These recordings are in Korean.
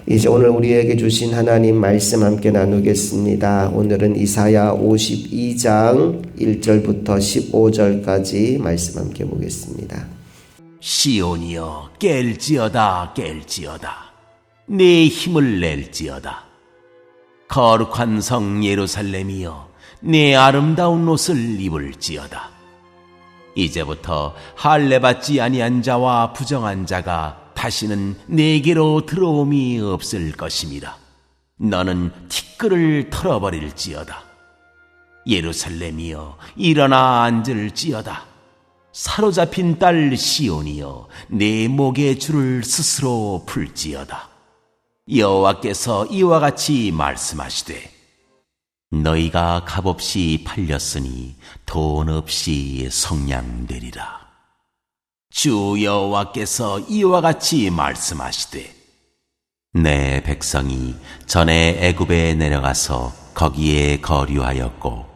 이제 오늘 우리에게 주신 하나님 말씀 함께 나누겠습니다. 오늘은 이사야 52장 1절부터 15절까지 말씀 함께 보겠습니다. 시온이여 깰지어다 깰지어다 네 힘을 낼지어다. 거룩한 성 예루살렘이여 네 아름다운 옷을 입을지어다. 이제부터 할례받지 아니한 자와 부정한 자가 다시는 내게로 들어옴이 없을 것임이라. 너는 티끌을 털어버릴지어다. 예루살렘이여 일어나 앉을지어다. 사로잡힌 딸 시온이여 내 목의 줄을 스스로 풀지어다. 여호와께서 이와 같이 말씀하시되 너희가 값없이 팔렸으니 돈 없이 속량되리라. 주 여호와께서 이와 같이 말씀하시되 내 백성이 전에 애굽에 내려가서 거기에 거류하였고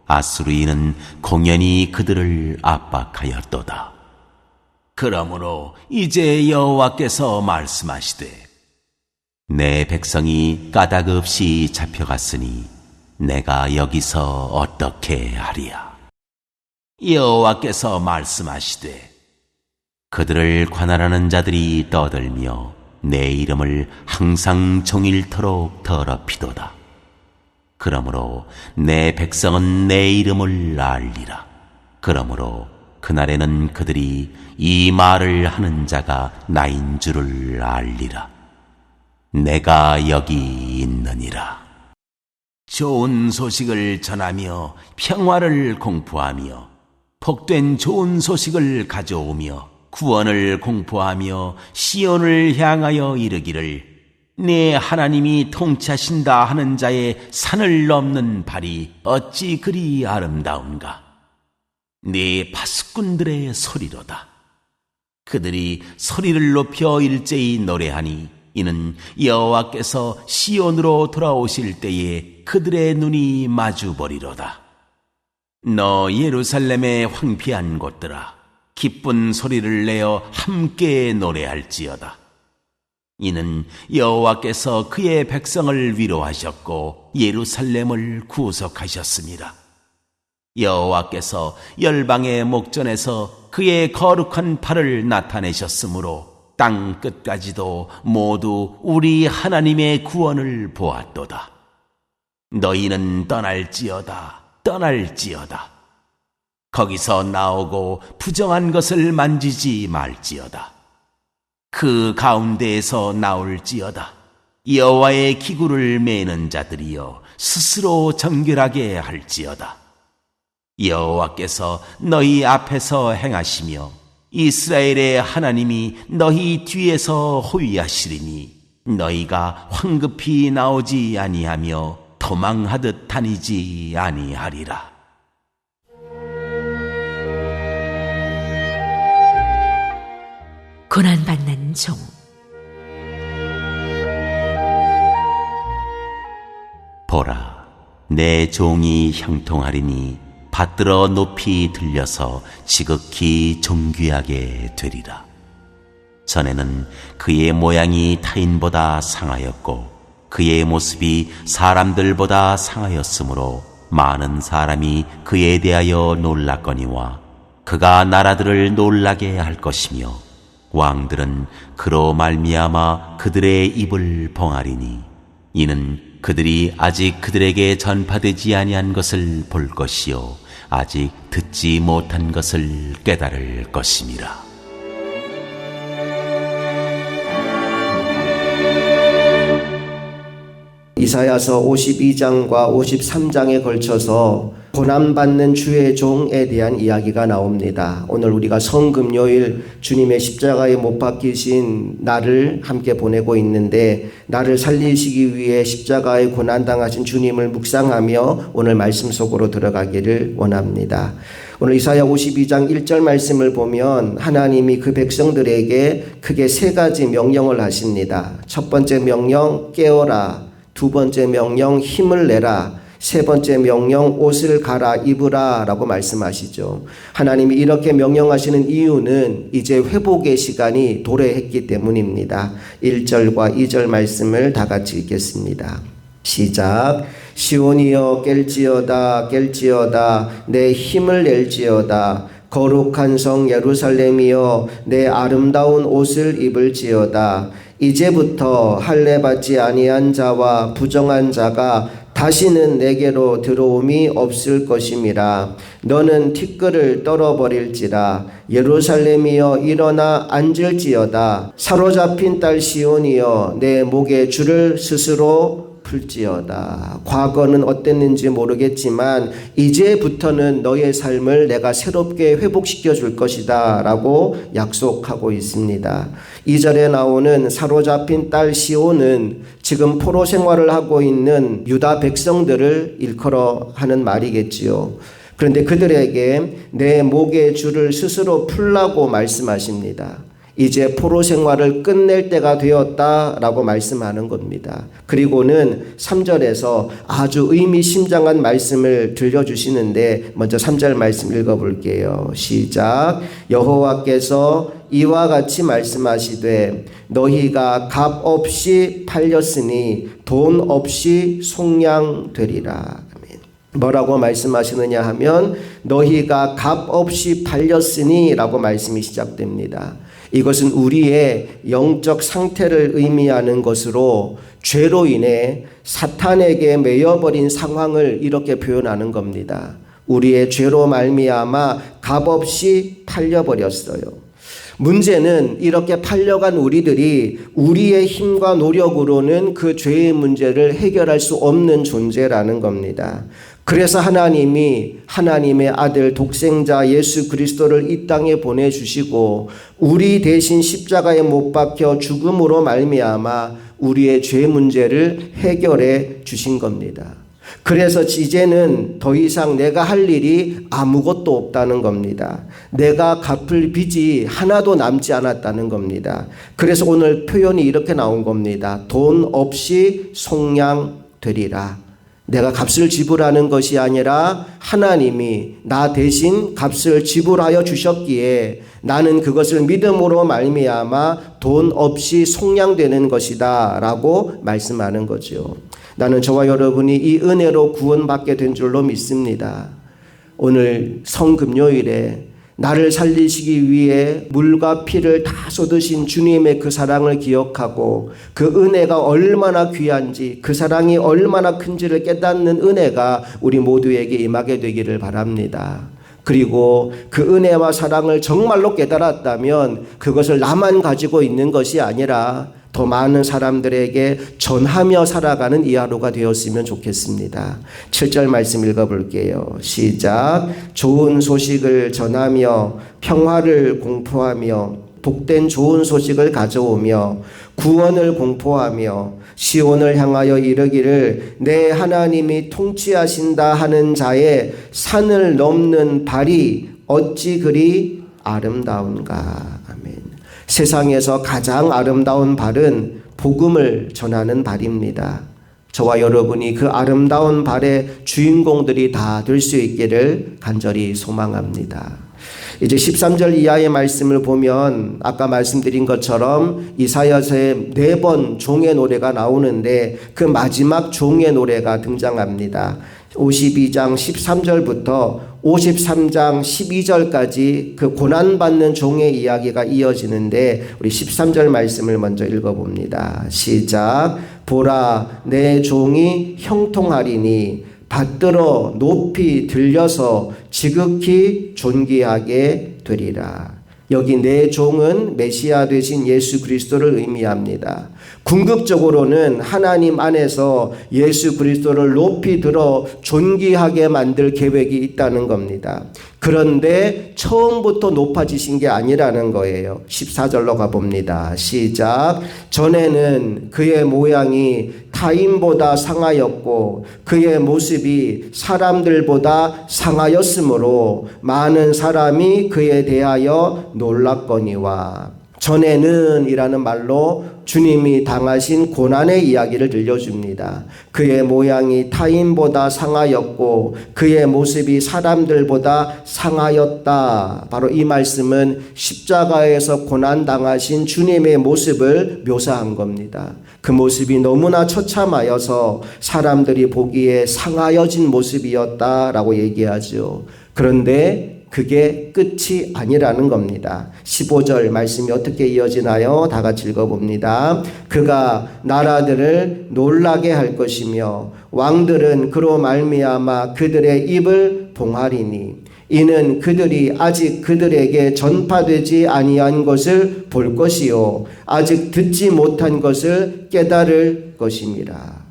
아수르인은 공연히 그들을 압박하였도다. 그러므로 이제 여호와께서 말씀하시되 내 백성이 까닭 없이 잡혀갔으니 내가 여기서 어떻게 하리야. 여호와께서 말씀하시되 그들을 관할하는 자들이 떠들며 내 이름을 항상 종일토록 더럽히도다. 그러므로 내 백성은 내 이름을 알리라. 그러므로 그날에는 그들이 이 말을 하는 자가 나인 줄을 알리라. 내가 여기 있느니라. 좋은 소식을 전하며 평화를 공포하며 복된 좋은 소식을 가져오며 구원을 공포하며 시온을 향하여 이르기를 네 하나님이 통치하신다 하는 자의 산을 넘는 발이 어찌 그리 아름다운가. 네 파수꾼들의 소리로다. 그들이 소리를 높여 일제히 노래하니 이는 여호와께서 시온으로 돌아오실 때에 그들의 눈이 마주보리로다. 너 예루살렘의 황폐한 곳들아 기쁜 소리를 내어 함께 노래할지어다. 이는 여호와께서 그의 백성을 위로하셨고 예루살렘을 구속하셨습니다. 여호와께서 열방의 목전에서 그의 거룩한 팔을 나타내셨으므로 땅 끝까지도 모두 우리 하나님의 구원을 보았도다. 너희는 떠날지어다 떠날지어다. 거기서 나오고 부정한 것을 만지지 말지어다. 그 가운데에서 나올지어다. 여호와의 기구를 매는 자들이여 스스로 정결하게 할지어다. 여호와께서 너희 앞에서 행하시며 이스라엘의 하나님이 너희 뒤에서 호위하시리니 너희가 황급히 나오지 아니하며 도망하듯 다니지 아니하리라. 고난받는 종. 보라, 내 종이 형통하리니 받들어 높이 들려서 지극히 존귀하게 되리라. 전에는 그의 모양이 타인보다 상하였고 그의 모습이 사람들보다 상하였으므로 많은 사람이 그에 대하여 놀랐거니와 그가 나라들을 놀라게 할 것이며 왕들은 그로 말미암아 그들의 입을 봉하리니 이는 그들이 아직 그들에게 전파되지 아니한 것을 볼 것이요 아직 듣지 못한 것을 깨달을 것임이라. 이사야서 52장과 53장에 걸쳐서 고난받는 주의 종에 대한 이야기가 나옵니다. 오늘 우리가 성금요일 주님의 십자가에 못 박히신 날을 함께 보내고 있는데 나를 살리시기 위해 십자가에 고난당하신 주님을 묵상하며 오늘 말씀 속으로 들어가기를 원합니다. 오늘 이사야 52장 1절 말씀을 보면 하나님이 그 백성들에게 크게 세 가지 명령을 하십니다. 첫 번째 명령 깨어라. 두 번째 명령 힘을 내라. 세 번째 명령, 옷을 갈아입으라 라고 말씀하시죠. 하나님이 이렇게 명령하시는 이유는 이제 회복의 시간이 도래했기 때문입니다. 1절과 2절 말씀을 다 같이 읽겠습니다. 시작. 시온이여 깰지어다 깰지어다 내 힘을 낼지어다 거룩한 성 예루살렘이여 내 아름다운 옷을 입을지어다. 이제부터 할례 받지 아니한 자와 부정한 자가 다시는 내게로 들어옴이 없을 것임이라. 너는 티끌을 떨어버릴지라. 예루살렘이여 일어나 앉을지어다. 사로잡힌 딸 시온이여 내 목에 줄을 스스로 풀지어다. 과거는 어땠는지 모르겠지만 이제부터는 너의 삶을 내가 새롭게 회복시켜 줄 것이다 라고 약속하고 있습니다. 2절에 나오는 사로잡힌 딸 시온은 지금 포로 생활을 하고 있는 유다 백성들을 일컬어 하는 말이겠지요. 그런데 그들에게 내 목의 줄을 스스로 풀라고 말씀하십니다. 이제 포로 생활을 끝낼 때가 되었다라고 말씀하는 겁니다. 그리고는 3절에서 아주 의미심장한 말씀을 들려주시는데 먼저 3절 말씀 읽어볼게요. 시작. 여호와께서 이와 같이 말씀하시되 너희가 값 없이 팔렸으니 돈 없이 속량되리라. 뭐라고 말씀하시느냐 하면 너희가 값 없이 팔렸으니 라고 말씀이 시작됩니다. 이것은 우리의 영적 상태를 의미하는 것으로 죄로 인해 사탄에게 매여버린 상황을 이렇게 표현하는 겁니다. 우리의 죄로 말미암아 값없이 팔려버렸어요. 문제는 이렇게 팔려간 우리들이 우리의 힘과 노력으로는 그 죄의 문제를 해결할 수 없는 존재라는 겁니다. 그래서 하나님이 하나님의 아들 독생자 예수 그리스도를 이 땅에 보내주시고 우리 대신 십자가에 못 박혀 죽음으로 말미암아 우리의 죄 문제를 해결해 주신 겁니다. 그래서 이제는 더 이상 내가 할 일이 아무것도 없다는 겁니다. 내가 갚을 빚이 하나도 남지 않았다는 겁니다. 그래서 오늘 표현이 이렇게 나온 겁니다. 돈 없이 속량되리라. 내가 값을 지불하는 것이 아니라 하나님이 나 대신 값을 지불하여 주셨기에 나는 그것을 믿음으로 말미암아 돈 없이 속량되는 것이다 라고 말씀하는 거죠. 나는 저와 여러분이 이 은혜로 구원받게 된 줄로 믿습니다. 오늘 성금요일에 나를 살리시기 위해 물과 피를 다 쏟으신 주님의 그 사랑을 기억하고 그 은혜가 얼마나 귀한지 그 사랑이 얼마나 큰지를 깨닫는 은혜가 우리 모두에게 임하게 되기를 바랍니다. 그리고 그 은혜와 사랑을 정말로 깨달았다면 그것을 나만 가지고 있는 것이 아니라 더 많은 사람들에게 전하며 살아가는 이 하루가 되었으면 좋겠습니다. 7절 말씀 읽어볼게요. 시작. 좋은 소식을 전하며 평화를 공포하며 복된 좋은 소식을 가져오며 구원을 공포하며 시온을 향하여 이르기를 내 하나님이 통치하신다 하는 자의 산을 넘는 발이 어찌 그리 아름다운가. 아멘. 세상에서 가장 아름다운 발은 복음을 전하는 발입니다. 저와 여러분이 그 아름다운 발의 주인공들이 다 될 수 있기를 간절히 소망합니다. 이제 13절 이하의 말씀을 보면 아까 말씀드린 것처럼 이사야서에 4번 종의 노래가 나오는데 그 마지막 종의 노래가 등장합니다. 52장 13절부터 53장 12절까지 그 고난받는 종의 이야기가 이어지는데 우리 13절 말씀을 먼저 읽어봅니다. 시작. 보라 내 종이 형통하리니 받들어 높이 들려서 지극히 존귀하게 되리라. 여기 내 종은 메시아 되신 예수 그리스도를 의미합니다. 궁극적으로는 하나님 안에서 예수 그리스도를 높이 들어 존귀하게 만들 계획이 있다는 겁니다. 그런데 처음부터 높아지신 게 아니라는 거예요. 14절로 가봅니다. 시작. 전에는 그의 모양이 타인보다 상하였고 그의 모습이 사람들보다 상하였으므로 많은 사람이 그에 대하여 놀랐거니와 전에는 이라는 말로 주님이 당하신 고난의 이야기를 들려줍니다. 그의 모양이 타인보다 상하였고 그의 모습이 사람들보다 상하였다. 바로 이 말씀은 십자가에서 고난당하신 주님의 모습을 묘사한 겁니다. 그 모습이 너무나 처참하여서 사람들이 보기에 상하여진 모습이었다라고 얘기하죠. 그런데 그게 끝이 아니라는 겁니다. 15절 말씀이 어떻게 이어지나요? 다 같이 읽어봅니다. 그가 나라들을 놀라게 할 것이며 왕들은 그로 말미암아 그들의 입을 봉하리니 이는 그들이 아직 그들에게 전파되지 아니한 것을 볼 것이요 아직 듣지 못한 것을 깨달을 것입니다.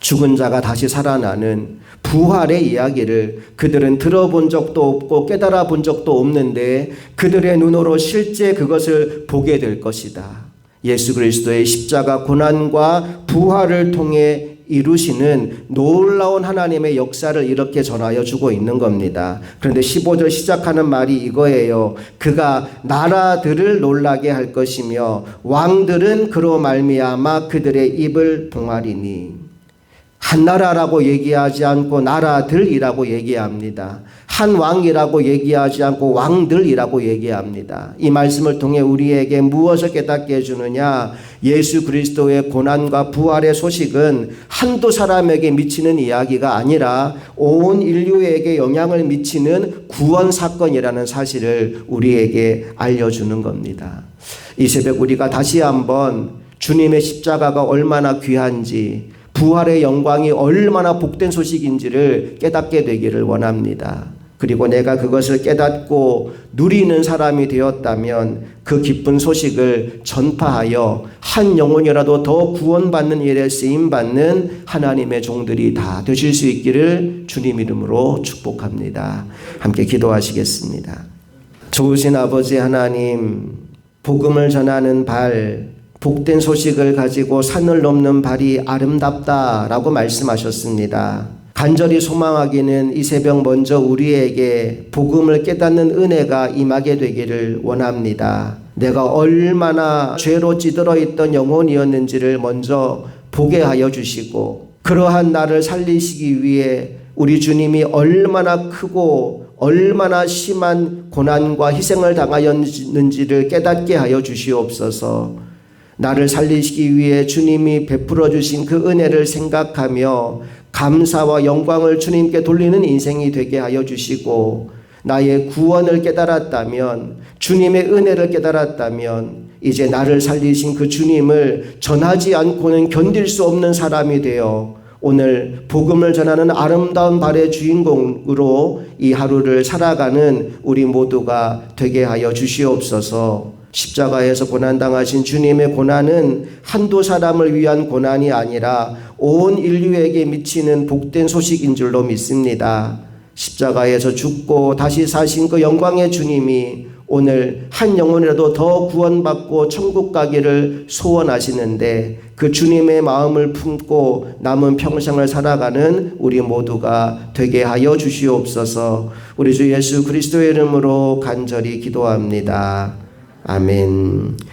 죽은 자가 다시 살아나는 부활의 이야기를 그들은 들어본 적도 없고 깨달아 본 적도 없는데 그들의 눈으로 실제 그것을 보게 될 것이다. 예수 그리스도의 십자가 고난과 부활을 통해 이루시는 놀라운 하나님의 역사를 이렇게 전하여 주고 있는 겁니다. 그런데 15절 시작하는 말이 이거예요. 그가 나라들을 놀라게 할 것이며 왕들은 그로 말미암아 그들의 입을 봉하리니 한 나라라고 얘기하지 않고 나라들이라고 얘기합니다. 한 왕이라고 얘기하지 않고 왕들이라고 얘기합니다. 이 말씀을 통해 우리에게 무엇을 깨닫게 해주느냐? 예수 그리스도의 고난과 부활의 소식은 한두 사람에게 미치는 이야기가 아니라 온 인류에게 영향을 미치는 구원 사건이라는 사실을 우리에게 알려주는 겁니다. 이 새벽 우리가 다시 한번 주님의 십자가가 얼마나 귀한지 부활의 영광이 얼마나 복된 소식인지를 깨닫게 되기를 원합니다. 그리고 내가 그것을 깨닫고 누리는 사람이 되었다면 그 기쁜 소식을 전파하여 한 영혼이라도 더 구원받는 일에 쓰임받는 하나님의 종들이 다 되실 수 있기를 주님 이름으로 축복합니다. 함께 기도하시겠습니다. 좋으신 아버지 하나님, 복음을 전하는 발, 복된 소식을 가지고 산을 넘는 발이 아름답다라고 말씀하셨습니다. 간절히 소망하기는 이 새벽 먼저 우리에게 복음을 깨닫는 은혜가 임하게 되기를 원합니다. 내가 얼마나 죄로 찌들어 있던 영혼이었는지를 먼저 보게 하여 주시고 그러한 나를 살리시기 위해 우리 주님이 얼마나 크고 얼마나 심한 고난과 희생을 당하였는지를 깨닫게 하여 주시옵소서. 나를 살리시기 위해 주님이 베풀어 주신 그 은혜를 생각하며 감사와 영광을 주님께 돌리는 인생이 되게 하여 주시고 나의 구원을 깨달았다면 주님의 은혜를 깨달았다면 이제 나를 살리신 그 주님을 전하지 않고는 견딜 수 없는 사람이 되어 오늘 복음을 전하는 아름다운 발의 주인공으로 이 하루를 살아가는 우리 모두가 되게 하여 주시옵소서. 십자가에서 고난당하신 주님의 고난은 한두 사람을 위한 고난이 아니라 온 인류에게 미치는 복된 소식인 줄로 믿습니다. 십자가에서 죽고 다시 사신 그 영광의 주님이 오늘 한 영혼이라도 더 구원받고 천국 가기를 소원하시는데 그 주님의 마음을 품고 남은 평생을 살아가는 우리 모두가 되게 하여 주시옵소서. 우리 주 예수 그리스도의 이름으로 간절히 기도합니다. 아멘.